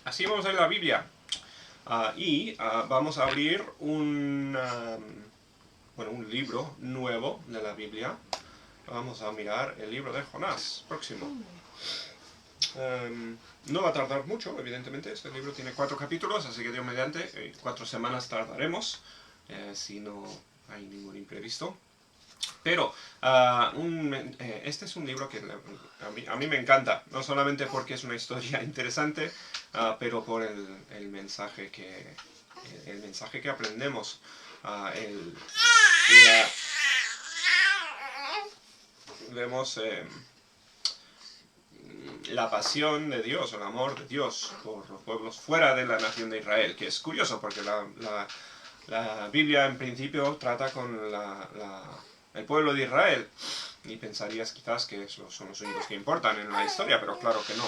Así vamos a ver la Biblia. Vamos a abrir un libro nuevo de la Biblia. Vamos a mirar el libro de Jonás, próximo. No va a tardar mucho, evidentemente. Este libro tiene 4 capítulos, así que Dios mediante, 4 semanas tardaremos, si no hay ningún imprevisto. Pero este es un libro que a mí me encanta, no solamente porque es una historia interesante, pero por el mensaje que aprendemos. Vemos la pasión de Dios, el amor de Dios por los pueblos fuera de la nación de Israel, que es curioso porque la Biblia en principio trata con el pueblo de Israel, y pensarías quizás que son los únicos que importan en la historia, pero claro que no.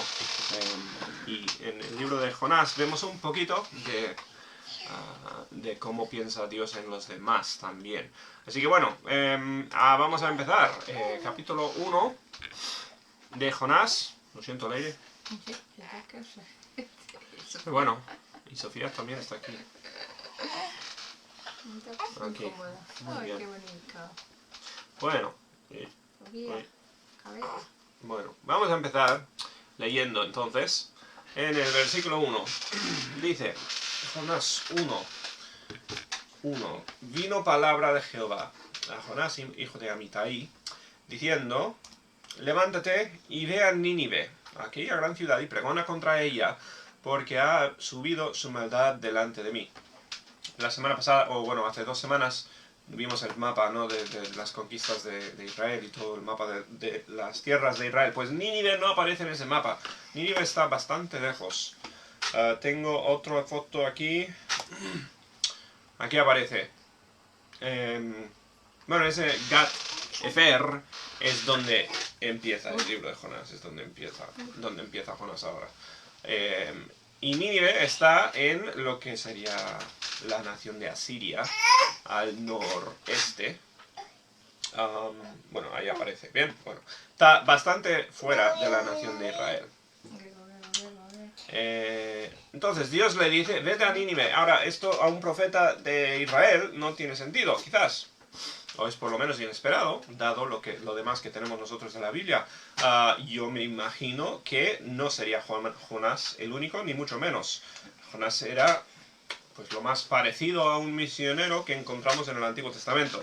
Y en el libro de Jonás vemos un poquito de cómo piensa Dios en los demás también. Así que bueno, vamos a empezar. Capítulo 1 de Jonás. Lo siento, Leire. Pero bueno, y Sofía también está aquí. Okay. Muy bien. Bueno, vamos a empezar leyendo entonces. En el versículo 1 dice, Jonás 1. Vino palabra de Jehová a Jonás, hijo de Amitai, diciendo, levántate y ve a Nínive, aquella gran ciudad, y pregona contra ella, porque ha subido su maldad delante de mí. La semana pasada, hace 2 semanas, vimos el mapa, ¿no?, de las conquistas de Israel y todo el mapa de las tierras de Israel. Pues Nínive no aparece en ese mapa. Nínive está bastante lejos. Tengo otra foto aquí. Aquí aparece. Ese Gat Efer es donde empieza el libro de Jonás. Es donde empieza Jonás ahora. Y Nínive está en lo que sería la nación de Asiria, al noreste. Ahí aparece. Bien, está bastante fuera de la nación de Israel. Entonces Dios le dice, vete a Nínive. Ahora, esto a un profeta de Israel no tiene sentido, quizás. O es por lo menos inesperado, dado lo demás que tenemos nosotros en la Biblia. Yo me imagino que no sería Jonás el único, ni mucho menos. Jonás era pues lo más parecido a un misionero que encontramos en el Antiguo Testamento.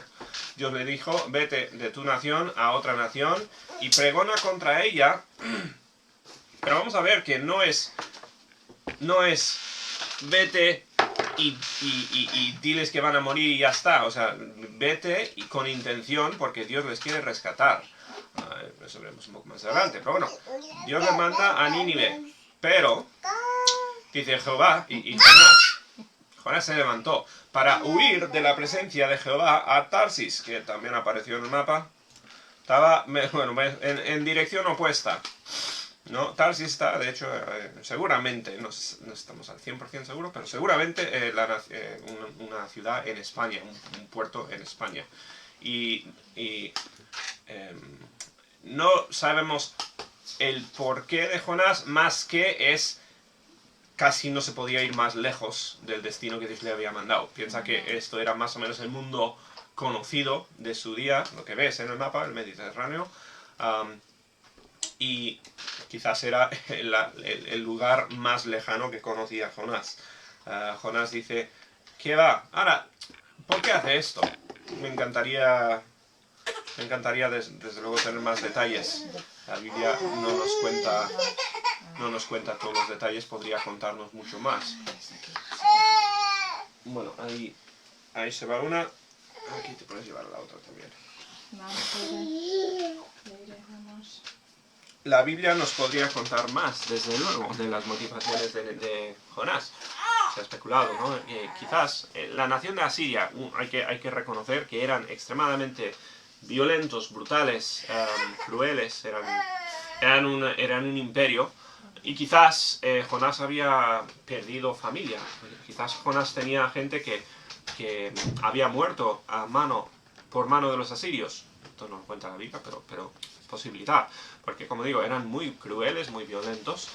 Dios le dijo, vete de tu nación a otra nación y pregona contra ella. Pero vamos a ver que no es vete y diles que van a morir y ya está. O sea, vete y con intención, porque Dios les quiere rescatar. Eso veremos un poco más adelante. Pero bueno, Dios le manda a Nínive. Pero, dice Jehová, y Jonás se levantó para huir de la presencia de Jehová a Tarsis, que también apareció en el mapa. Estaba, en dirección opuesta. ¿No? Tarsis está, de hecho, seguramente, no estamos al 100% seguros, pero seguramente una ciudad en España, un puerto en España. Y no sabemos el porqué de Jonás, más que casi no se podía ir más lejos del destino que Dios le había mandado. Piensa que esto era más o menos el mundo conocido de su día, lo que ves en el mapa, el Mediterráneo. Y quizás era el lugar más lejano que conocía Jonás. Jonás dice, ¿qué va? Ahora, ¿por qué hace esto? Me encantaría desde luego tener más detalles. La Biblia no nos cuenta todos los detalles, podría contarnos mucho más. Bueno, ahí se va una. Aquí te puedes llevar la otra también. La Biblia nos podría contar más, desde luego, de las motivaciones de Jonás. Se ha especulado, ¿no? Quizás la nación de Asiria, hay que reconocer que eran extremadamente violentos, brutales, crueles, eran un imperio. Y quizás Jonás había perdido familia. Quizás Jonás tenía gente que había muerto por mano de los asirios. Esto no lo cuenta la Biblia, pero posibilidad, porque como digo, eran muy crueles, muy violentos,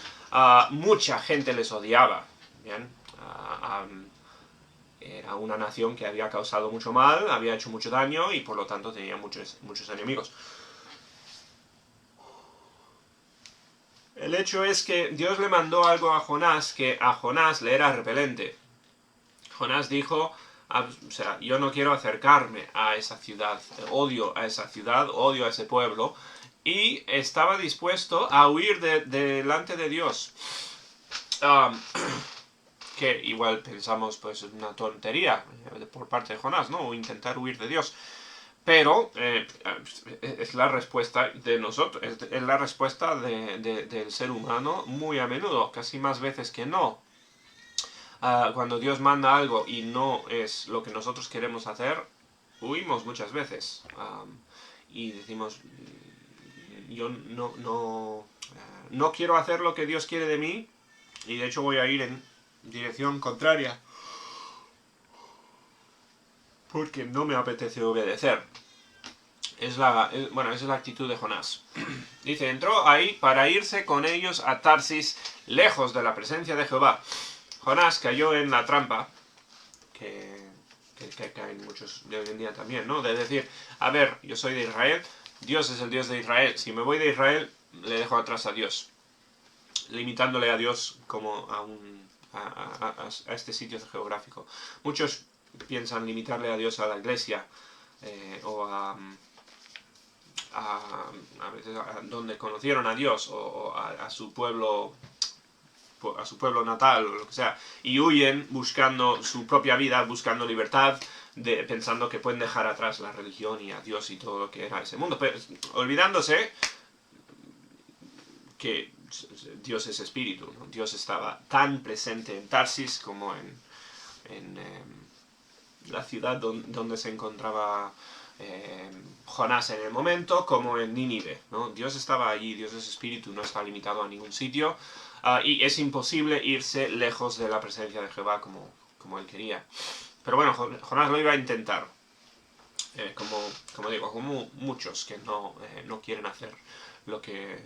mucha gente les odiaba, ¿bien? Era una nación que había causado mucho mal, había hecho mucho daño y por lo tanto tenía muchos enemigos. El hecho es que Dios le mandó algo a Jonás que a Jonás le era repelente. Jonás dijo, o sea, yo no quiero acercarme a esa ciudad, odio a esa ciudad, odio a ese pueblo, y estaba dispuesto a huir delante de Dios. Que igual pensamos, pues, es una tontería por parte de Jonás, ¿no? O intentar huir de Dios. Pero es la respuesta de nosotros, es la respuesta del ser humano muy a menudo, casi más veces que no. Cuando Dios manda algo y no es lo que nosotros queremos hacer, huimos muchas veces. Y decimos, yo no quiero hacer lo que Dios quiere de mí, y de hecho voy a ir en dirección contraria, porque no me apetece obedecer. Esa es la actitud de Jonás. Dice, entró ahí para irse con ellos a Tarsis, lejos de la presencia de Jehová. Jonás cayó en la trampa, que caen muchos de hoy en día también, ¿no? De decir, a ver, yo soy de Israel, Dios es el Dios de Israel, si me voy de Israel, le dejo atrás a Dios. Limitándole a Dios como a este sitio geográfico. Muchos piensan limitarle a Dios a la iglesia, o a veces donde conocieron a Dios, o a su pueblo natal, o lo que sea, y huyen buscando su propia vida, buscando libertad, pensando que pueden dejar atrás la religión y a Dios y todo lo que era ese mundo, pero olvidándose que Dios es espíritu, ¿no? Dios estaba tan presente en Tarsis como en la ciudad donde se encontraba Jonás en el momento, como en Nínive, ¿no? Dios estaba allí, Dios es espíritu, no está limitado a ningún sitio, y es imposible irse lejos de la presencia de Jehová como él quería. Pero bueno, Jonás lo iba a intentar, como digo, como muchos que no quieren hacer lo que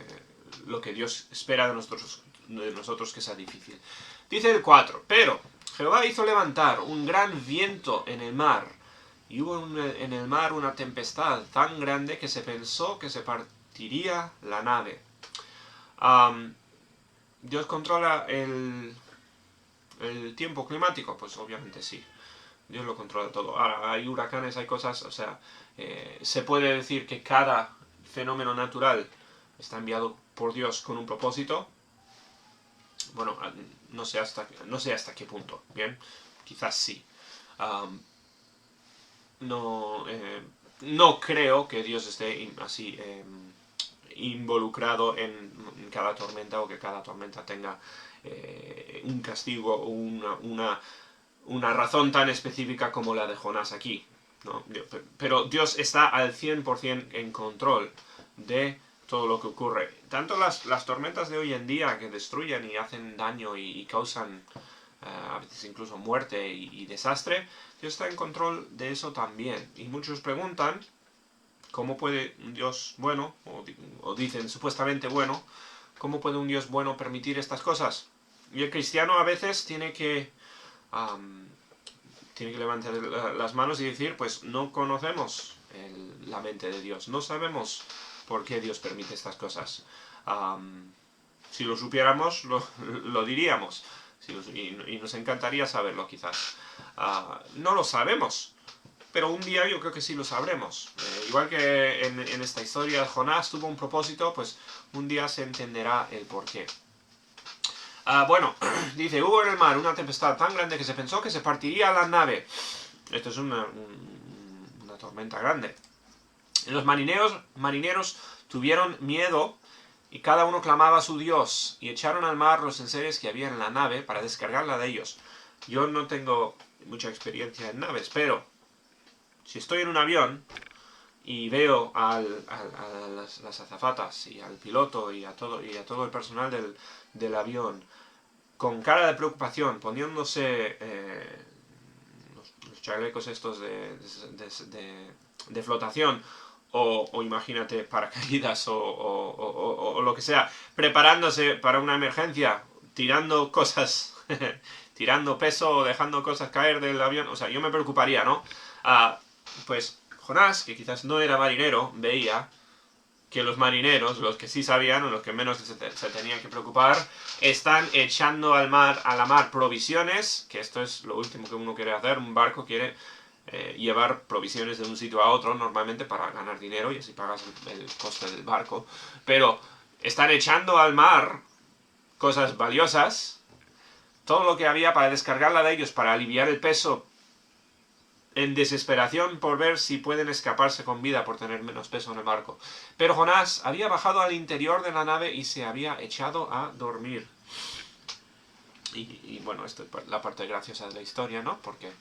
Dios espera de nosotros que sea difícil. Dice el 4, pero Jehová hizo levantar un gran viento en el mar, y hubo en el mar una tempestad tan grande que se pensó que se partiría la nave. ¿Dios controla el tiempo climático? Pues obviamente sí. Dios lo controla todo. Ahora, hay huracanes, hay cosas, o sea, se puede decir que cada fenómeno natural está enviado por Dios con un propósito. Bueno, no sé hasta qué punto, ¿bien? Quizás sí. No creo que Dios esté así involucrado en cada tormenta, o que cada tormenta tenga un castigo o una razón tan específica como la de Jonás aquí, ¿no? Pero Dios está al 100% en control de todo lo que ocurre. Tanto las tormentas de hoy en día, que destruyen y hacen daño y causan a veces incluso muerte y desastre, Dios está en control de eso también. Y muchos preguntan, ¿cómo puede un Dios bueno, o dicen supuestamente bueno, cómo puede un Dios bueno permitir estas cosas? Y el cristiano a veces tiene que levantar las manos y decir, pues no conocemos la mente de Dios, no sabemos por qué Dios permite estas cosas. Si lo supiéramos, lo diríamos, y nos encantaría saberlo quizás. No lo sabemos, pero un día yo creo que sí lo sabremos. Igual que en esta historia Jonás tuvo un propósito, pues un día se entenderá el porqué. Bueno, dice, hubo en el mar una tempestad tan grande que se pensó que se partiría la nave. Esto es una tormenta grande. Los marineros tuvieron miedo, y cada uno clamaba a su Dios, y echaron al mar los enseres que había en la nave para descargarla de ellos. Yo no tengo mucha experiencia en naves, pero si estoy en un avión y veo a las azafatas y al piloto y a todo el personal del avión con cara de preocupación, poniéndose los chalecos estos de flotación, o imagínate paracaídas o lo que sea, preparándose para una emergencia, tirando cosas, tirando peso o dejando cosas caer del avión. O sea, yo me preocuparía, ¿no? Pues Jonás, que quizás no era marinero, veía que los marineros, los que sí sabían o los que menos se tenían que preocupar, están echando a la mar provisiones, que esto es lo último que uno quiere hacer. Un barco quiere llevar provisiones de un sitio a otro, normalmente para ganar dinero y así pagas el coste del barco. Pero están echando al mar cosas valiosas, todo lo que había para descargarla de ellos, para aliviar el peso, en desesperación por ver si pueden escaparse con vida por tener menos peso en el barco. Pero Jonás había bajado al interior de la nave y se había echado a dormir. Y bueno, esto es la parte graciosa de la historia, ¿no? Porque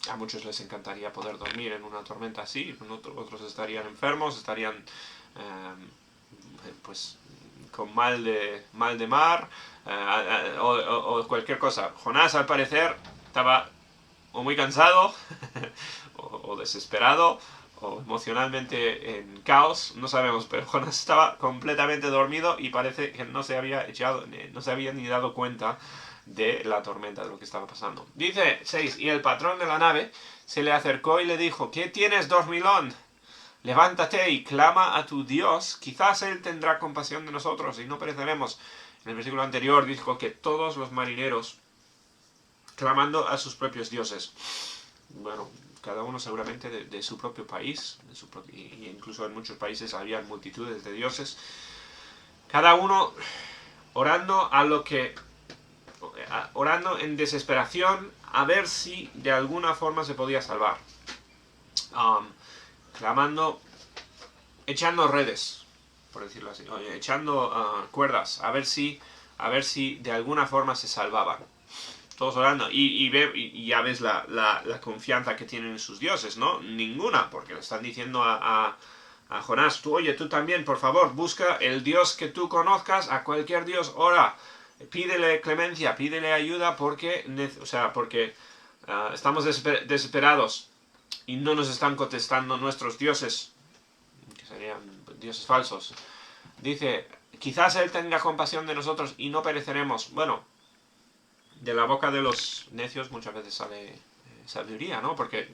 a muchos les encantaría poder dormir en una tormenta así, otros estarían enfermos, estarían pues con mal de mar o cualquier cosa. Jonás, al parecer, estaba o muy cansado, o desesperado, o emocionalmente en caos, no sabemos, pero Jonás estaba completamente dormido y parece que no se había ni dado cuenta de la tormenta, de lo que estaba pasando. Dice 6, y el patrón de la nave se le acercó y le dijo: ¿Qué tienes, dormilón? Levántate y clama a tu Dios, quizás Él tendrá compasión de nosotros y no pereceremos. En el versículo anterior dijo que todos los marineros clamando a sus propios dioses. Bueno, cada uno seguramente de su propio país, y incluso en muchos países había multitudes de dioses. Cada uno orando orando en desesperación a ver si de alguna forma se podía salvar. Clamando, echando redes, por decirlo así, echando cuerdas, a ver si de alguna forma se salvaban. Todos orando, y ya ves la confianza que tienen en sus dioses, ¿no? Ninguna, porque le están diciendo a Jonás: tú también, por favor, busca el Dios que tú conozcas, a cualquier Dios ora, pídele clemencia, pídele ayuda, porque estamos desesperados y no nos están contestando nuestros dioses, que serían dioses falsos. Dice: quizás Él tenga compasión de nosotros y no pereceremos. Bueno, de la boca de los necios muchas veces sale sabiduría, ¿no? Porque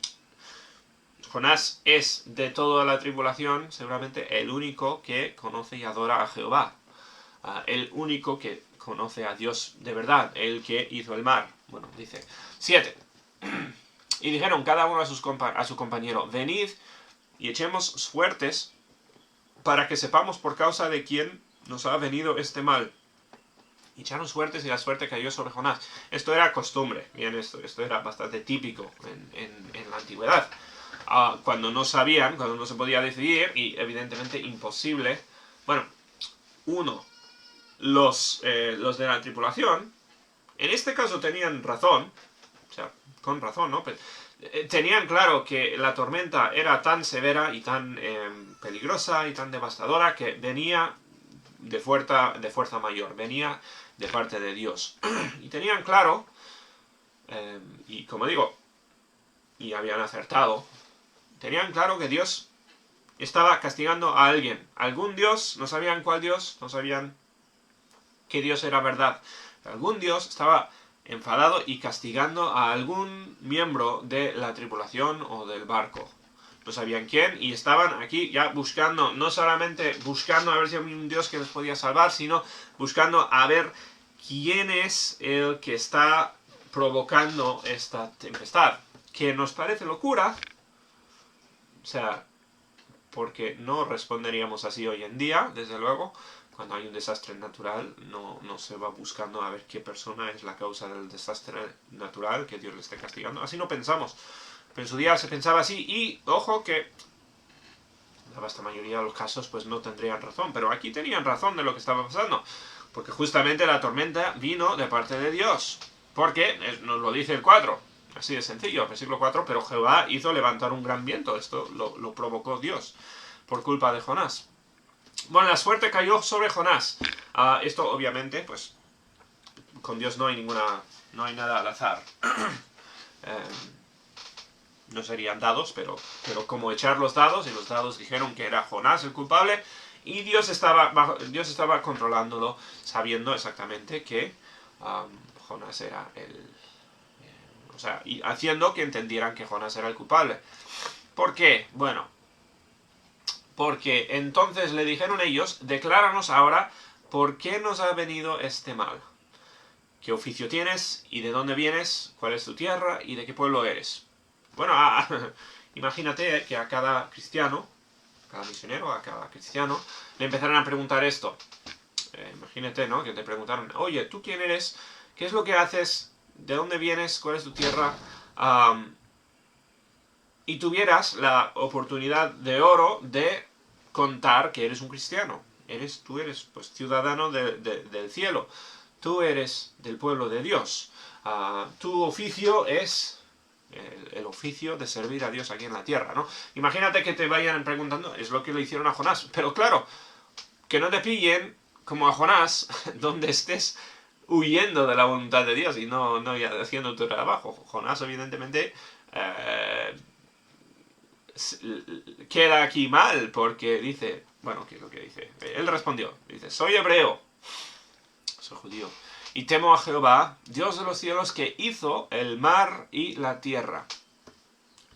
Jonás es, de toda la tribulación, seguramente el único que conoce y adora a Jehová. El único que conoce a Dios de verdad, el que hizo el mar. Bueno, dice 7. Y dijeron cada uno a su compañero: venid y echemos suertes para que sepamos por causa de quién nos ha venido este mal. Y echaron suertes y la suerte cayó sobre Jonás. Esto era costumbre. Bien, esto era bastante típico en la antigüedad. Cuando no sabían, cuando no se podía decidir, y evidentemente imposible. Bueno, los de la tripulación, en este caso tenían razón, o sea, con razón, ¿no? Pero, tenían claro que la tormenta era tan severa y tan peligrosa y tan devastadora que venía de fuerza mayor, venía de parte de Dios. Y tenían claro, y como digo, y habían acertado, tenían claro que Dios estaba castigando a alguien. Algún Dios, no sabían cuál Dios, no sabían qué Dios era verdad. Algún Dios estaba enfadado y castigando a algún miembro de la tripulación o del barco. No sabían quién, y estaban aquí ya buscando, no solamente buscando a ver si había un Dios que les podía salvar, sino buscando a ver quién es el que está provocando esta tempestad. Que nos parece locura, o sea, porque no responderíamos así hoy en día, desde luego. Cuando hay un desastre natural, no se va buscando a ver qué persona es la causa del desastre natural, que Dios le esté castigando. Así no pensamos. Pero en su día se pensaba así, y ojo que la vasta mayoría de los casos pues no tendrían razón, pero aquí tenían razón de lo que estaba pasando, porque justamente la tormenta vino de parte de Dios, porque nos lo dice el 4, así de sencillo, versículo 4, pero Jehová hizo levantar un gran viento, esto lo provocó Dios, por culpa de Jonás. Bueno, la suerte cayó sobre Jonás. Esto obviamente, pues, con Dios no hay nada al azar. no serían dados, pero como echar los dados, y los dados dijeron que era Jonás el culpable, y Dios estaba controlándolo, sabiendo exactamente que Jonás era o sea, y haciendo que entendieran que Jonás era el culpable. ¿Por qué? Bueno, porque entonces le dijeron ellos, decláranos ahora por qué nos ha venido este mal. ¿Qué oficio tienes? ¿Y de dónde vienes? ¿Cuál es tu tierra? ¿Y de qué pueblo eres? Bueno, imagínate que a cada cristiano, cada misionero, a cada cristiano, le empezaran a preguntar esto. Imagínate, ¿no? Que te preguntaron, oye, ¿tú quién eres? ¿Qué es lo que haces? ¿De dónde vienes? ¿Cuál es tu tierra? Y tuvieras la oportunidad de oro de contar que eres un cristiano. Tú eres pues, ciudadano del cielo. Tú eres del pueblo de Dios. Tu oficio es el oficio de servir a Dios aquí en la tierra, ¿no? Imagínate que te vayan preguntando, es lo que le hicieron a Jonás. Pero claro, que no te pillen como a Jonás, donde estés huyendo de la voluntad de Dios y no haciendo tu trabajo. Jonás, evidentemente, queda aquí mal, porque dice, bueno, ¿qué es lo que dice? Él respondió, dice, soy hebreo, soy judío, y temo a Jehová, Dios de los cielos, que hizo el mar y la tierra.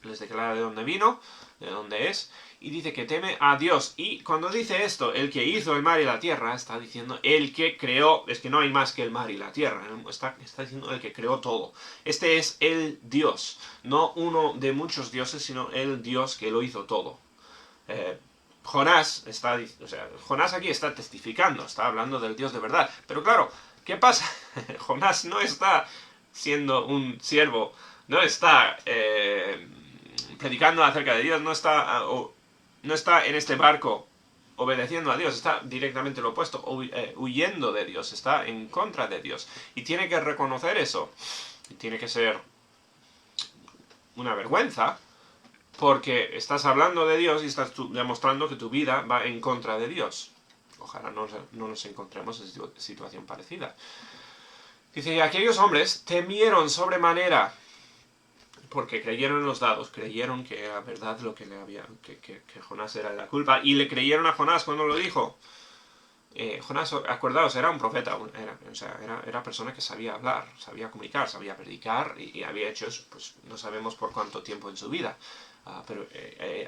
Les declara de dónde vino, de dónde es, y dice que teme a Dios. Y cuando dice esto, el que hizo el mar y la tierra, está diciendo el que creó, es que no hay más que el mar y la tierra, está diciendo el que creó todo. Este es el Dios, no uno de muchos dioses, sino el Dios que lo hizo todo. Jonás Jonás aquí está testificando, está hablando del Dios de verdad. Pero claro, ¿qué pasa? Jonás no está siendo un siervo, no está predicando acerca de Dios, no está en este barco obedeciendo a Dios, está directamente lo opuesto, huyendo de Dios, está en contra de Dios. Y tiene que reconocer eso. Y tiene que ser una vergüenza, porque estás hablando de Dios y estás demostrando que tu vida va en contra de Dios. Ojalá no nos encontremos en situación parecida. Dice, y aquellos hombres temieron sobremanera, porque creyeron en los dados, creyeron que era verdad lo que que Jonás era la culpa, y le creyeron a Jonás cuando lo dijo. Jonás, acordaos, era un profeta, era persona que sabía hablar, sabía comunicar, sabía predicar, y había hecho, pues no sabemos por cuánto tiempo en su vida, pero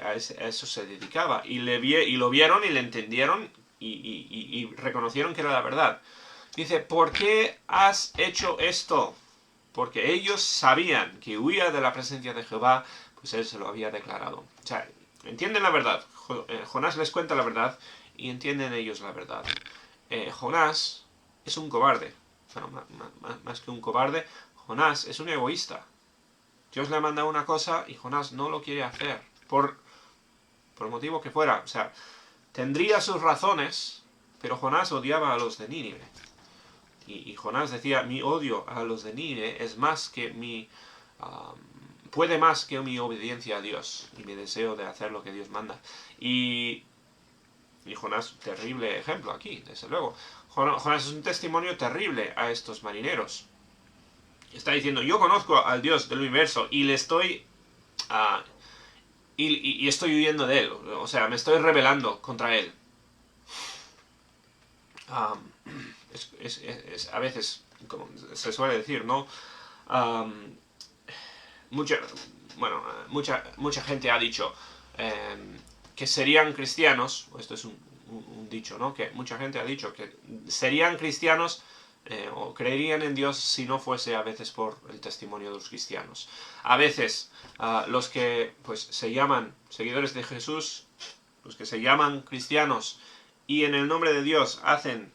a eso se dedicaba, y lo vieron y le entendieron, y reconocieron que era la verdad. Dice, ¿por qué has hecho esto? Porque ellos sabían que huía de la presencia de Jehová, pues él se lo había declarado. O sea, entienden la verdad. Jonás les cuenta la verdad y entienden ellos la verdad. Jonás es un cobarde. Bueno, más que un cobarde, Jonás es un egoísta. Dios le ha mandado una cosa y Jonás no lo quiere hacer. Por el motivo que fuera. O sea, tendría sus razones, pero Jonás odiaba a los de Nínive. Y Jonás decía, mi odio a los de Nínive es más que puede más que mi obediencia a Dios y mi deseo de hacer lo que Dios manda. Y Jonás, terrible ejemplo aquí, desde luego. Jonás es un testimonio terrible a estos marineros. Está diciendo, yo conozco al Dios del universo y le estoy y estoy huyendo de él. O sea, me estoy rebelando contra él. A veces, como se suele decir, ¿no? Mucha gente ha dicho que serían cristianos, esto es un dicho, ¿no? Que mucha gente ha dicho que serían cristianos o creerían en Dios si no fuese a veces por el testimonio de los cristianos. A veces los que pues se llaman seguidores de Jesús, los que se llaman cristianos y en el nombre de Dios hacen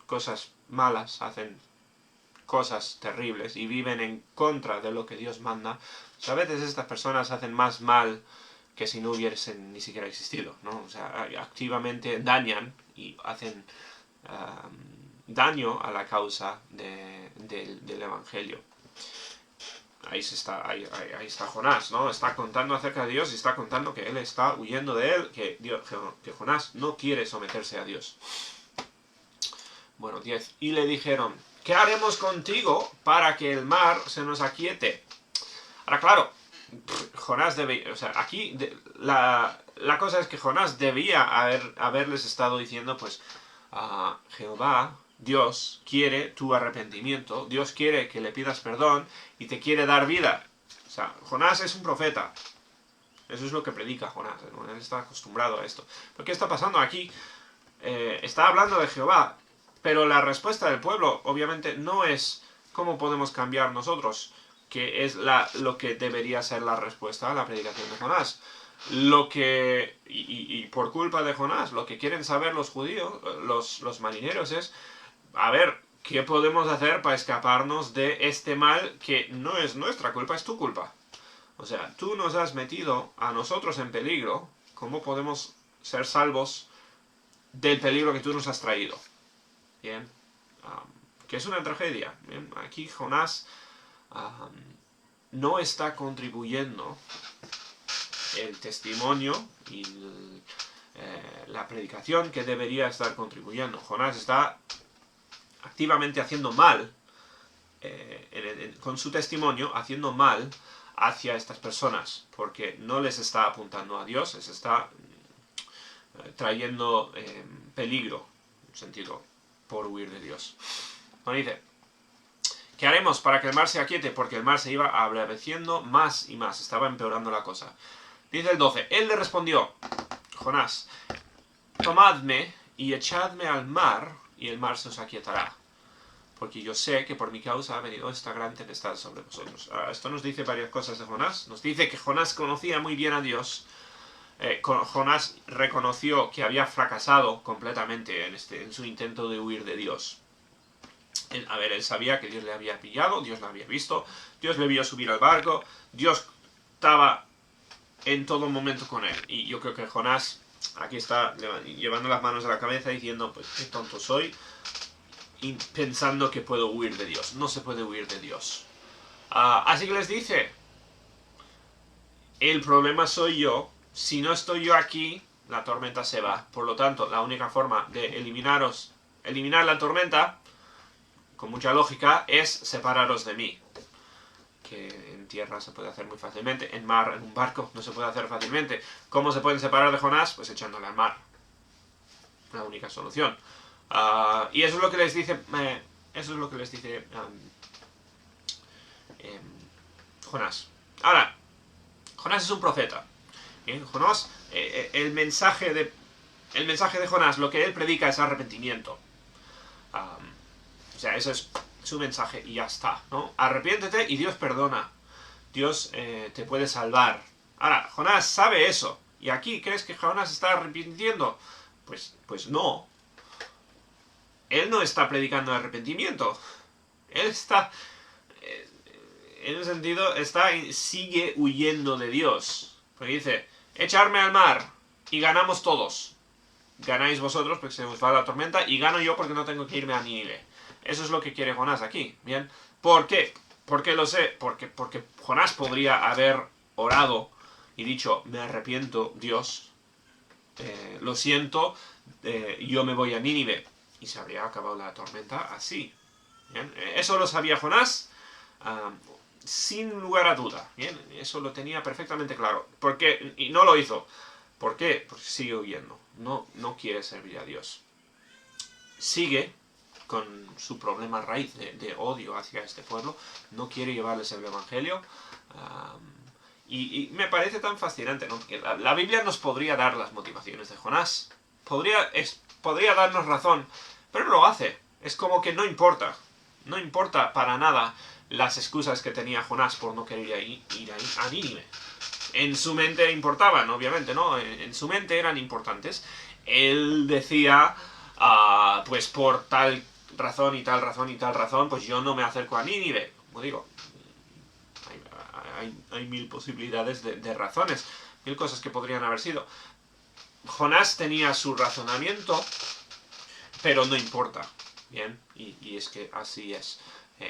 cosas malas, hacen cosas terribles y viven en contra de lo que Dios manda, pues a veces estas personas hacen más mal que si no hubiesen ni siquiera existido, ¿no? O sea, activamente dañan y hacen daño a la causa del Evangelio. Ahí está Jonás, ¿no? Está contando acerca de Dios y está contando que él está huyendo de él, que Jonás no quiere someterse a Dios. Bueno, 10. Y le dijeron, ¿qué haremos contigo para que el mar se nos aquiete? Ahora, claro, Jonás debe, o sea, aquí la cosa es que Jonás debía haberles estado diciendo, pues, Jehová, Dios, quiere tu arrepentimiento, Dios quiere que le pidas perdón y te quiere dar vida. O sea, Jonás es un profeta. Eso es lo que predica Jonás, ¿no? Él está acostumbrado a esto. ¿Pero qué está pasando aquí? Está hablando de Jehová, pero la respuesta del pueblo, obviamente, no es cómo podemos cambiar nosotros, que es lo que debería ser la respuesta a la predicación de Jonás. Lo que, y por culpa de Jonás, lo que quieren saber los judíos, los marineros, es, a ver, ¿qué podemos hacer para escaparnos de este mal que no es nuestra culpa, es tu culpa? O sea, tú nos has metido a nosotros en peligro, ¿cómo podemos ser salvos del peligro que tú nos has traído? Bien, que es una tragedia. Bien, aquí Jonás no está contribuyendo el testimonio y la predicación que debería estar contribuyendo. Jonás está activamente haciendo mal, con su testimonio, haciendo mal hacia estas personas, porque no les está apuntando a Dios, les está trayendo peligro, en sentido, por huir de Dios. Bueno, dice, ¿qué haremos para que el mar se aquiete? Porque el mar se iba embraveciendo más y más, estaba empeorando la cosa. Dice el 12, él le respondió, Jonás, tomadme y echadme al mar, y el mar se os aquietará. Porque yo sé que por mi causa ha venido esta gran tempestad sobre vosotros. Esto nos dice varias cosas de Jonás. Nos dice que Jonás conocía muy bien a Dios. Jonás reconoció que había fracasado completamente en su intento de huir de Dios. Él sabía que Dios le había pillado, Dios lo había visto, Dios le vio subir al barco, Dios estaba en todo momento con él. Y yo creo que Jonás aquí está llevando las manos a la cabeza diciendo, pues qué tonto soy, y pensando que puedo huir de Dios. No se puede huir de Dios. Así que les dice, el problema soy yo. Si no estoy yo aquí, la tormenta se va. Por lo tanto, la única forma de eliminar la tormenta, con mucha lógica, es separaros de mí. Que en tierra se puede hacer muy fácilmente. En mar, en un barco, no se puede hacer fácilmente. ¿Cómo se pueden separar de Jonás? Pues echándole al mar. La única solución. Y eso es lo que les dice. Jonás. Ahora, Jonás es un profeta. Bien, Jonás, el mensaje de Jonás, lo que él predica es arrepentimiento. O sea, eso es su mensaje y ya está, ¿no? Arrepiéntete y Dios perdona. Dios te puede salvar. Ahora, Jonás sabe eso. ¿Y aquí crees que Jonás está arrepintiendo? Pues no. Él no está predicando arrepentimiento. Él está, en un sentido, sigue huyendo de Dios. Porque dice, echarme al mar y ganamos todos. Ganáis vosotros porque se os va la tormenta y gano yo porque no tengo que irme a Nínive. Eso es lo que quiere Jonás aquí. ¿Bien? ¿Por qué? ¿Por qué lo sé? Porque Jonás podría haber orado y dicho, me arrepiento, Dios, lo siento, yo me voy a Nínive. Y se habría acabado la tormenta así. ¿Bien? Eso lo sabía Jonás sin lugar a duda. ¿Bien? Eso lo tenía perfectamente claro. ¿Por qué? Y no lo hizo. ¿Por qué? Porque sigue huyendo. No quiere servir a Dios. Sigue con su problema raíz de odio hacia este pueblo. No quiere llevarles el evangelio. Y me parece tan fascinante, ¿no? Que la Biblia nos podría dar las motivaciones de Jonás. Podría darnos razón, pero no lo hace. Es como que no importa. No importa para nada las excusas que tenía Jonás por no querer ir a Nínive. En su mente importaban, obviamente, ¿no? En su mente eran importantes. Él decía, pues por tal razón y tal razón y tal razón, pues yo no me acerco a Nínive. Como digo, hay mil posibilidades de razones, mil cosas que podrían haber sido. Jonás tenía su razonamiento, pero no importa. Bien, y es que así es.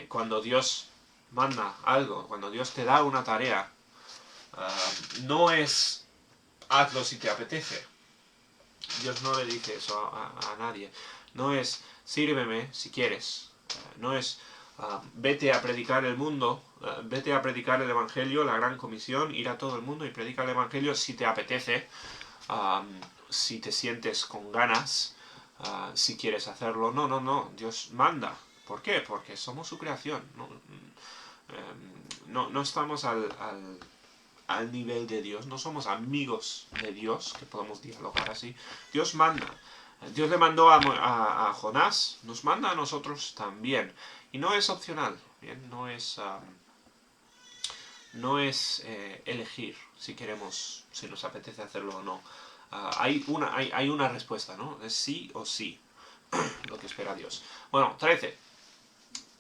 Cuando Dios manda algo, cuando Dios te da una tarea, no es hazlo si te apetece. Dios no le dice eso a nadie. No es sírveme si quieres. No es vete a predicar el mundo vete a predicar el Evangelio, la gran comisión, ir a todo el mundo y predicar el Evangelio si te apetece, si te sientes con ganas, si quieres hacerlo. No, no, no, Dios manda. ¿Por qué? Porque somos su creación. No estamos al nivel de Dios, no somos amigos de Dios, que podemos dialogar así. Dios manda. Dios le mandó a Jonás, nos manda a nosotros también. Y no es opcional, ¿bien? No es elegir si queremos, si nos apetece hacerlo o no. Hay una respuesta, ¿no? Es sí o sí, lo que espera Dios. Bueno, 13.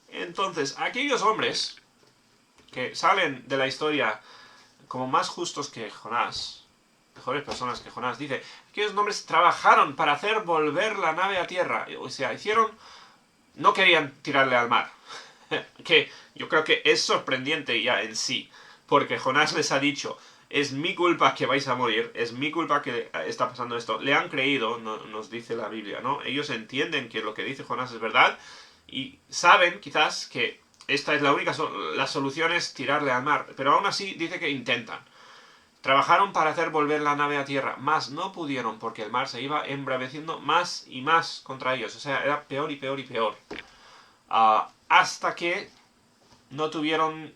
Entonces, aquellos hombres que salen de la historia como más justos que Jonás, mejores personas que Jonás, dice, aquellos hombres trabajaron para hacer volver la nave a tierra. O sea, no querían tirarle al mar. Que yo creo que es sorprendente ya en sí, porque Jonás les ha dicho, es mi culpa que vais a morir, es mi culpa que está pasando esto. Le han creído, nos dice la Biblia, ¿no? Ellos entienden que lo que dice Jonás es verdad y saben quizás que esta es la solución es tirarle al mar, pero aún así dice que intentan. Trabajaron para hacer volver la nave a tierra, mas no pudieron porque el mar se iba embraveciendo más y más contra ellos. O sea, era peor y peor y peor. Hasta que no tuvieron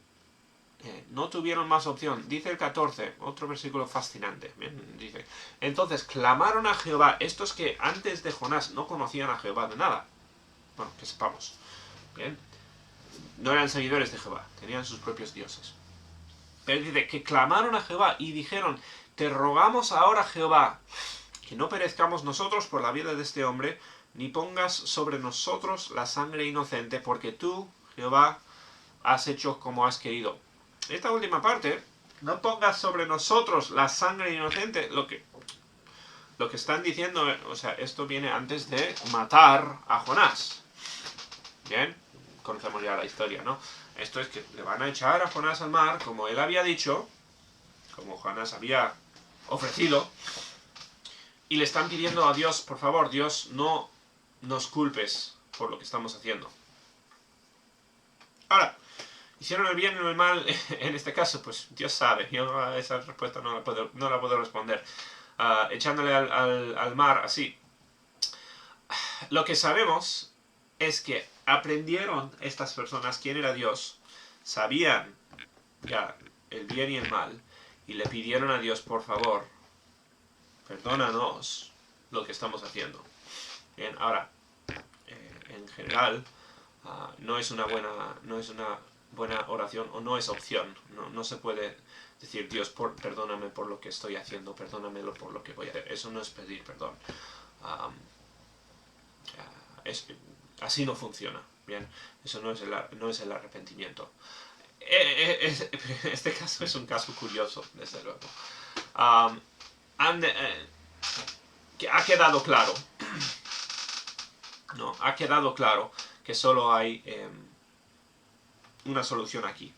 más opción. Dice el 14, otro versículo fascinante. Bien, dice, entonces clamaron a Jehová, estos que antes de Jonás no conocían a Jehová de nada. Bueno, que sepamos. Bien. No eran seguidores de Jehová, tenían sus propios dioses. Pero dice que clamaron a Jehová y dijeron, te rogamos ahora, Jehová, que no perezcamos nosotros por la vida de este hombre, ni pongas sobre nosotros la sangre inocente, porque tú, Jehová, has hecho como has querido. Esta última parte, no pongas sobre nosotros la sangre inocente, lo que están diciendo, o sea, esto viene antes de matar a Jonás. Bien, conocemos ya la historia, ¿no? Esto es que le van a echar a Jonás al mar, como él había dicho, como Jonás había ofrecido, y le están pidiendo a Dios, por favor, Dios, no nos culpes por lo que estamos haciendo. Ahora, ¿hicieron el bien o el mal en este caso? Pues Dios sabe, yo a esa respuesta no la puedo responder. Echándole al mar así. Lo que sabemos es que aprendieron estas personas quién era Dios, sabían ya el bien y el mal, y le pidieron a Dios, por favor, perdónanos lo que estamos haciendo. Bien, ahora, en general, no es una buena oración, o no es opción. No se puede decir, Dios, perdóname por lo que estoy haciendo, perdónamelo por lo que voy a hacer. Eso no es pedir perdón. Así no funciona. Bien, eso no es el arrepentimiento. Este caso es un caso curioso, desde luego. Que ha quedado claro, no, ha quedado claro que solo hay una solución aquí.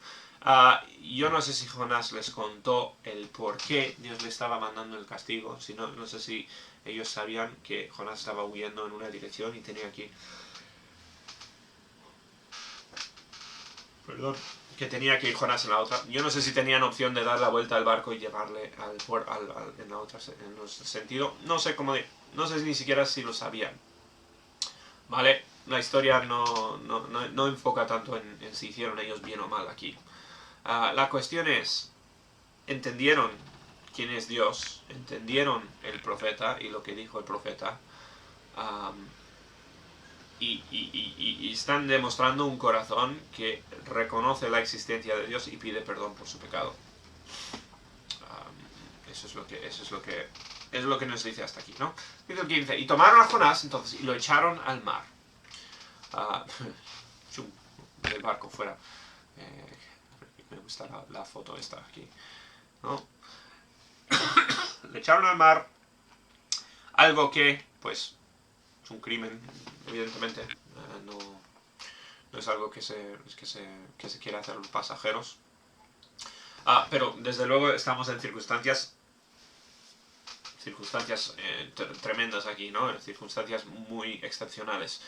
Yo no sé si Jonás les contó el por qué Dios le estaba mandando el castigo. Si no sé si ellos sabían que Jonás estaba huyendo en una dirección y tenía que ir Jonás en la otra. Yo no sé si tenían opción de dar la vuelta al barco y llevarle en la otra sentido. No sé ni siquiera si lo sabían. Vale, la historia no enfoca tanto en si hicieron ellos bien o mal aquí. La cuestión es, entendieron quién es Dios, entendieron el profeta y lo que dijo el profeta, y están demostrando un corazón que reconoce la existencia de Dios y pide perdón por su pecado. Eso es lo que nos dice hasta aquí, ¿no? Dice el 15, y tomaron a Jonás entonces y lo echaron al mar. Del barco fuera. Me gusta la foto esta aquí, ¿no? Le echaron al mar, algo que, pues, es un crimen, evidentemente. No es algo que se quiera hacer los pasajeros. Pero desde luego estamos en circunstancias tremendas aquí, ¿no? Circunstancias muy excepcionales.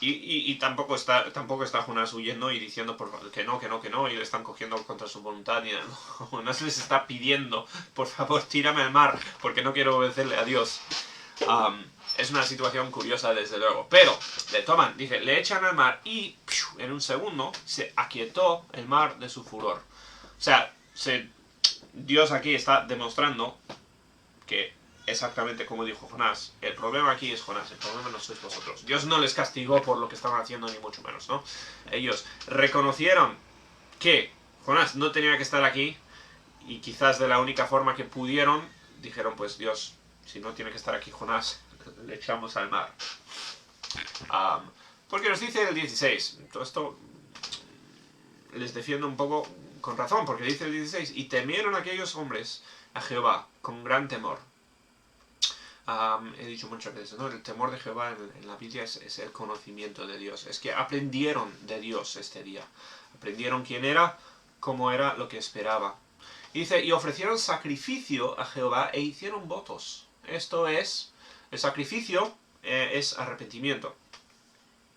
Y tampoco está Jonás huyendo y diciendo que no, y le están cogiendo contra su voluntad. Y no, Jonás les está pidiendo, por favor, tírame al mar, porque no quiero obedecerle a Dios. Es una situación curiosa, desde luego. Pero le toman, dice, le echan al mar y en un segundo se aquietó el mar de su furor. O sea, Dios aquí está demostrando que exactamente como dijo Jonás, el problema aquí es Jonás, el problema no sois vosotros. Dios no les castigó por lo que estaban haciendo, ni mucho menos, ¿no? Ellos reconocieron que Jonás no tenía que estar aquí, y quizás de la única forma que pudieron, dijeron, pues Dios, si no tiene que estar aquí Jonás, le echamos al mar. Porque nos dice el 16, todo esto les defiendo un poco con razón, porque dice el 16, y temieron aquellos hombres a Jehová con gran temor. He dicho muchas veces, ¿no? El temor de Jehová en la Biblia es el conocimiento de Dios. Es que aprendieron de Dios este día. Aprendieron quién era, cómo era, lo que esperaba. Dice, y ofrecieron sacrificio a Jehová e hicieron votos. Esto es, el sacrificio es arrepentimiento.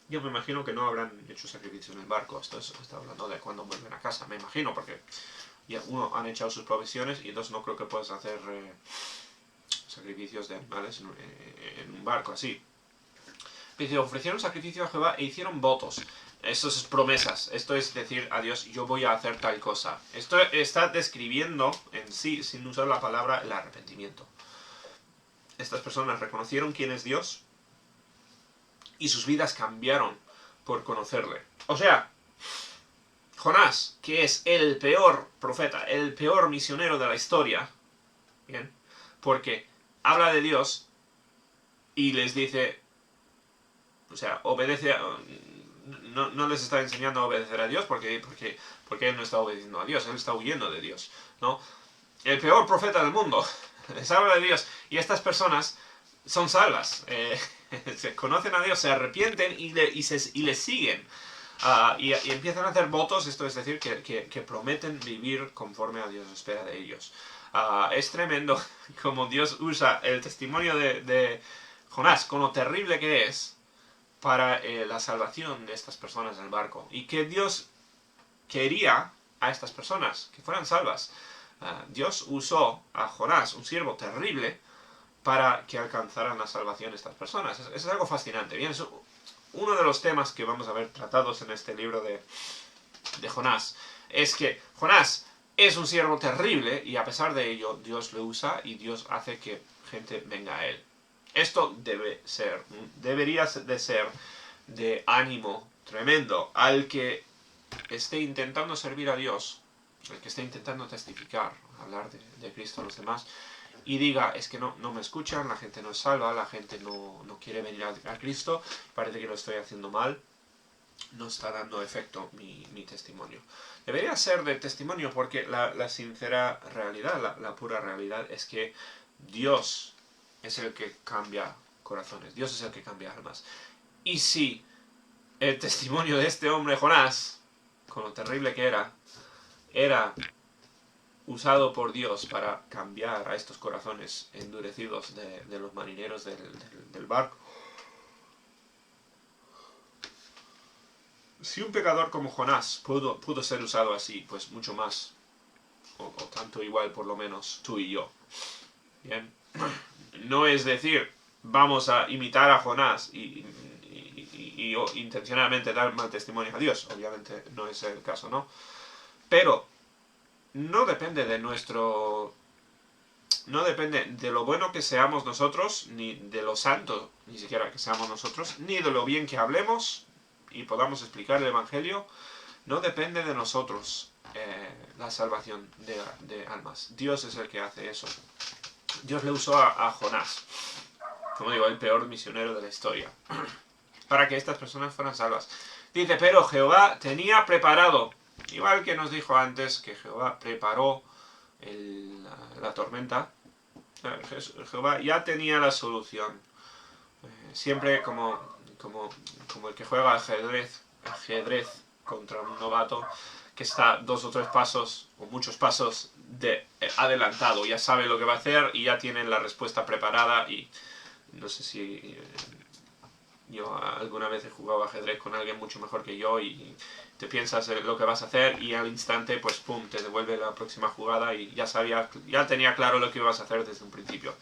Yo me imagino que no habrán hecho sacrificio en el barco. Esto está hablando de cuando vuelven a casa, me imagino, porque ya uno han echado sus provisiones y dos no creo que puedas hacer sacrificios de animales en un barco así. Dice, ofrecieron sacrificio a Jehová e hicieron votos. Esto es promesas. Esto es decir a Dios, yo voy a hacer tal cosa. Esto está describiendo en sí, sin usar la palabra, el arrepentimiento. Estas personas reconocieron quién es Dios y sus vidas cambiaron por conocerle. O sea, Jonás, que es el peor profeta, el peor misionero de la historia, ¿bien? Porque habla de Dios y les dice, o sea, obedece, no les está enseñando a obedecer a Dios porque él no está obedeciendo a Dios, él está huyendo de Dios, ¿no? El peor profeta del mundo les habla de Dios y estas personas son salvas, se conocen a Dios, se arrepienten y le siguen. Y empiezan a hacer votos, esto es decir, que prometen vivir conforme a Dios espera de ellos. Es tremendo como Dios usa el testimonio de Jonás, con lo terrible que es, para la salvación de estas personas del barco. Y que Dios quería a estas personas, que fueran salvas. Dios usó a Jonás, un siervo terrible, para que alcanzaran la salvación estas personas. Es algo fascinante. Bien, es uno de los temas que vamos a ver tratados en este libro de Jonás. Es que Jonás es un siervo terrible y a pesar de ello Dios lo usa y Dios hace que gente venga a él. Esto debería de ser de ánimo tremendo al que esté intentando servir a Dios, al que esté intentando testificar, hablar de Cristo a los demás, y diga, es que no me escuchan, la gente no es salva, la gente no quiere venir a Cristo, parece que lo estoy haciendo mal, no está dando efecto mi testimonio. Debería ser de testimonio porque la sincera realidad, la pura realidad es que Dios es el que cambia corazones, Dios es el que cambia almas. Y si el testimonio de este hombre Jonás, con lo terrible que era usado por Dios para cambiar a estos corazones endurecidos de los marineros del barco. Si un pecador como Jonás pudo ser usado así, pues mucho más, o tanto igual por lo menos, tú y yo. Bien. No es decir, vamos a imitar a Jonás y intencionalmente dar mal testimonio a Dios. Obviamente no es el caso, ¿no? Pero no depende de no depende de lo bueno que seamos nosotros, ni de lo santo, ni siquiera que seamos nosotros, ni de lo bien que hablemos y podamos explicar el Evangelio. No depende de nosotros la salvación de almas. Dios es el que hace eso. Dios le usó a Jonás, como digo, el peor misionero de la historia, para que estas personas fueran salvas. Dice, pero Jehová tenía preparado, igual que nos dijo antes que Jehová preparó la tormenta, Jehová ya tenía la solución. Siempre como el que juega ajedrez contra un novato que está 2 o 3 pasos o muchos pasos adelantado, ya sabe lo que va a hacer y ya tiene la respuesta preparada y no sé si Yo alguna vez he jugado ajedrez con alguien mucho mejor que yo y te piensas lo que vas a hacer y al instante, pues pum, te devuelve la próxima jugada y ya tenía claro lo que ibas a hacer desde un principio.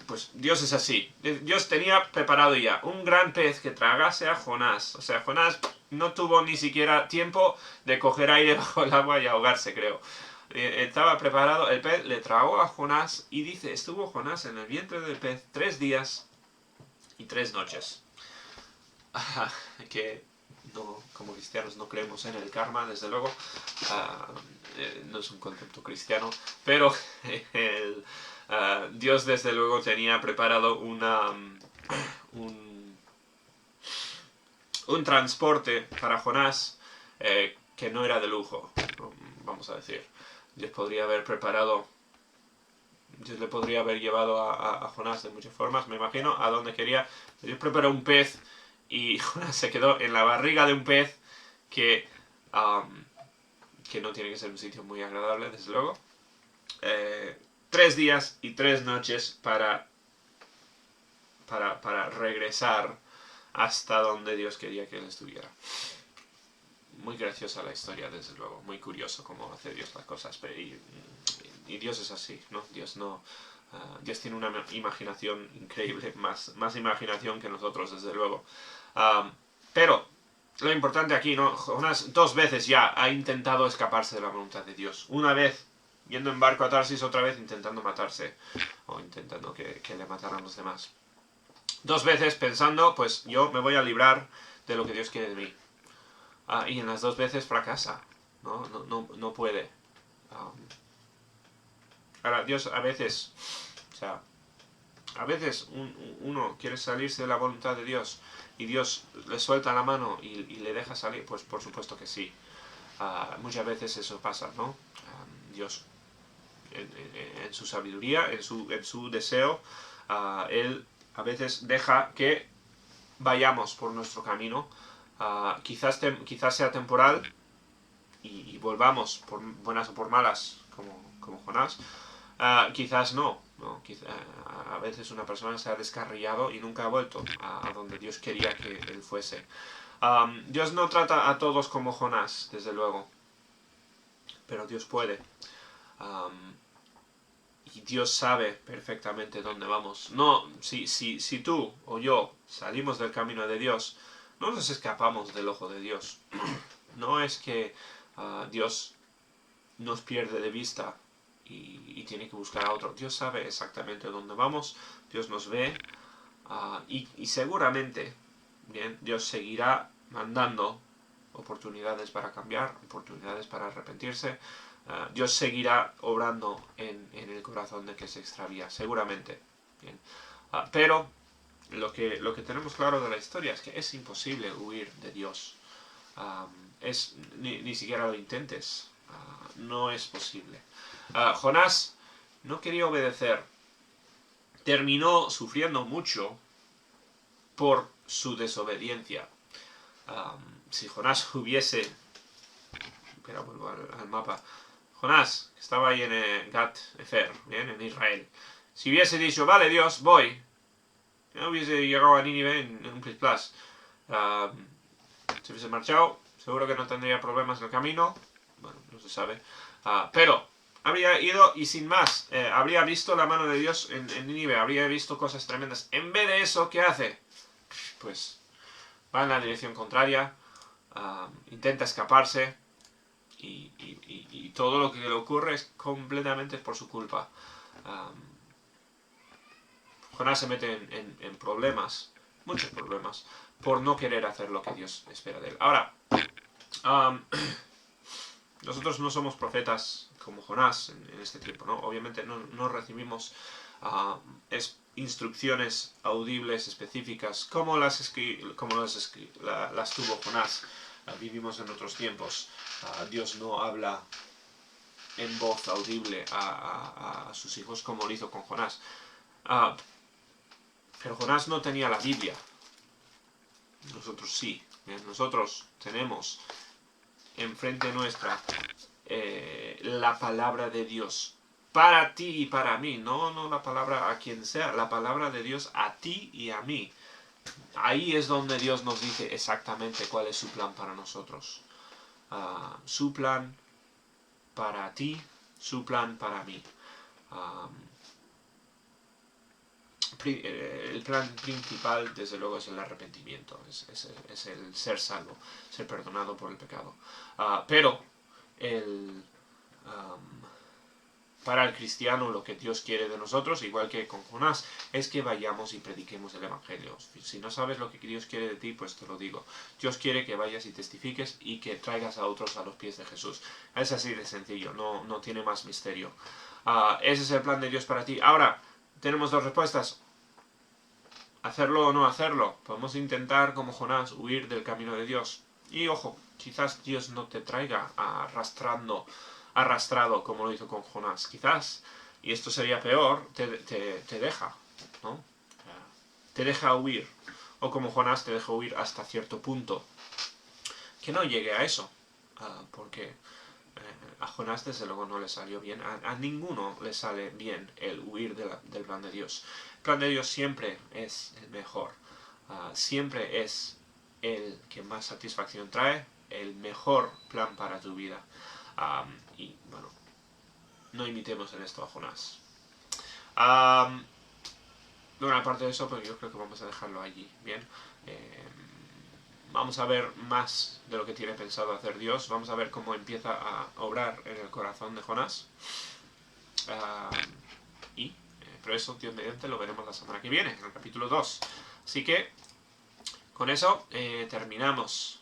Pues Dios es así. Dios tenía preparado ya un gran pez que tragase a Jonás. O sea, Jonás no tuvo ni siquiera tiempo de coger aire bajo el agua y ahogarse, creo. Estaba preparado, el pez le tragó a Jonás y dice, estuvo Jonás en el vientre del pez 3 días y 3 noches. Que no, como cristianos no creemos en el karma, desde luego. No es un concepto cristiano, pero Dios desde luego tenía preparado un transporte para Jonás que no era de lujo, vamos a decir. Dios le podría haber llevado a Jonás de muchas formas, me imagino, a donde quería. Dios preparó un pez y Jonás se quedó en la barriga de un pez que no tiene que ser un sitio muy agradable, desde luego. 3 días y 3 noches para regresar hasta donde Dios quería que él estuviera. Muy graciosa la historia, desde luego. Muy curioso cómo hace Dios las cosas. Y Dios es así, ¿no? Dios tiene una imaginación increíble, más imaginación que nosotros, desde luego. Pero lo importante aquí, ¿no? Jonás 2 veces ya ha intentado escaparse de la voluntad de Dios. Una vez yendo en barco a Tarsis, otra vez intentando matarse. O intentando que le mataran los demás. 2 veces pensando, pues yo me voy a librar de lo que Dios quiere de mí. Y en las 2 veces fracasa. No puede. Ahora, Dios a veces... O sea, a veces uno quiere salirse de la voluntad de Dios y Dios le suelta la mano y le deja salir, pues por supuesto que sí. Muchas veces eso pasa, ¿no? Dios, en su sabiduría, en su deseo, Él a veces deja que vayamos por nuestro camino. Quizás sea temporal y volvamos por buenas o por malas, como Jonás. Quizás no. A veces una persona se ha descarriado y nunca ha vuelto a donde Dios quería que él fuese. Dios no trata a todos como Jonás, desde luego, pero Dios puede. Y Dios sabe perfectamente dónde vamos. No, si tú o yo salimos del camino de Dios, no nos escapamos del ojo de Dios. No es que Dios nos pierde de vista y tiene que buscar a otro. Dios sabe exactamente dónde vamos, Dios nos ve y seguramente, bien, Dios seguirá mandando oportunidades para cambiar, oportunidades para arrepentirse. Dios seguirá obrando en el corazón de que se extravía, seguramente. Bien. Pero lo que tenemos claro de la historia es que es imposible huir de Dios. Ni siquiera lo intentes. No es posible. Jonás no quería obedecer. Terminó sufriendo mucho por su desobediencia. Si Jonás hubiese... Espera, vuelvo al mapa. Jonás, que estaba ahí en Gat Efer, ¿bien? En Israel. Si hubiese dicho, vale Dios, voy, no hubiese llegado a Nínive en un plis plas. Se hubiese marchado, seguro que no tendría problemas en el camino. Bueno, no se sabe. Pero habría ido y sin más, habría visto la mano de Dios en Nínive, habría visto cosas tremendas. En vez de eso, ¿qué hace? Pues va en la dirección contraria, intenta escaparse y todo lo que le ocurre es completamente por su culpa. Jonás se mete en problemas, muchos problemas, por no querer hacer lo que Dios espera de él. Ahora, nosotros no somos profetas como Jonás en este tiempo, ¿no? Obviamente no recibimos instrucciones audibles específicas como las tuvo Jonás. Vivimos en otros tiempos. Dios no habla en voz audible a sus hijos como lo hizo con Jonás. Pero Jonás no tenía la Biblia. Nosotros sí. Nosotros tenemos enfrente nuestra la palabra de Dios para ti y para mí, no la palabra a quien sea, la palabra de Dios a ti y a mí. ahí es donde Dios nos dice exactamente cuál es su plan para nosotros. Su plan para ti, su plan para mí. El plan principal, desde luego, es el arrepentimiento, es el ser salvo, ser perdonado por el pecado. Pero para el cristiano lo que Dios quiere de nosotros, igual que con Jonás, es que vayamos y prediquemos el Evangelio. Si no sabes lo que Dios quiere de ti, pues te lo digo. Dios quiere que vayas y testifiques y que traigas a otros a los pies de Jesús. Es así de sencillo, no tiene más misterio. Ese es el plan de Dios para ti. Ahora, tenemos dos respuestas. ¿Hacerlo o no hacerlo? Podemos intentar, como Jonás, huir del camino de Dios. Y ojo, quizás Dios no te traiga arrastrado como lo hizo con Jonás. Quizás, y esto sería peor, te deja, ¿no? Te deja huir. O como Jonás te deja huir hasta cierto punto. Que no llegue a eso. Porque a Jonás desde luego no le salió bien. A ninguno le sale bien el huir del plan de Dios. El plan de Dios siempre es el mejor. Siempre es el que más satisfacción trae, el mejor plan para tu vida. Y bueno, no imitemos en esto a Jonás. Bueno, aparte de eso, pues yo creo que vamos a dejarlo allí. Bien. Vamos a ver más de lo que tiene pensado hacer Dios. Vamos a ver cómo empieza a obrar en el corazón de Jonás. Pero eso, Dios mediante, lo veremos la semana que viene, en el capítulo 2. Así que, con eso, terminamos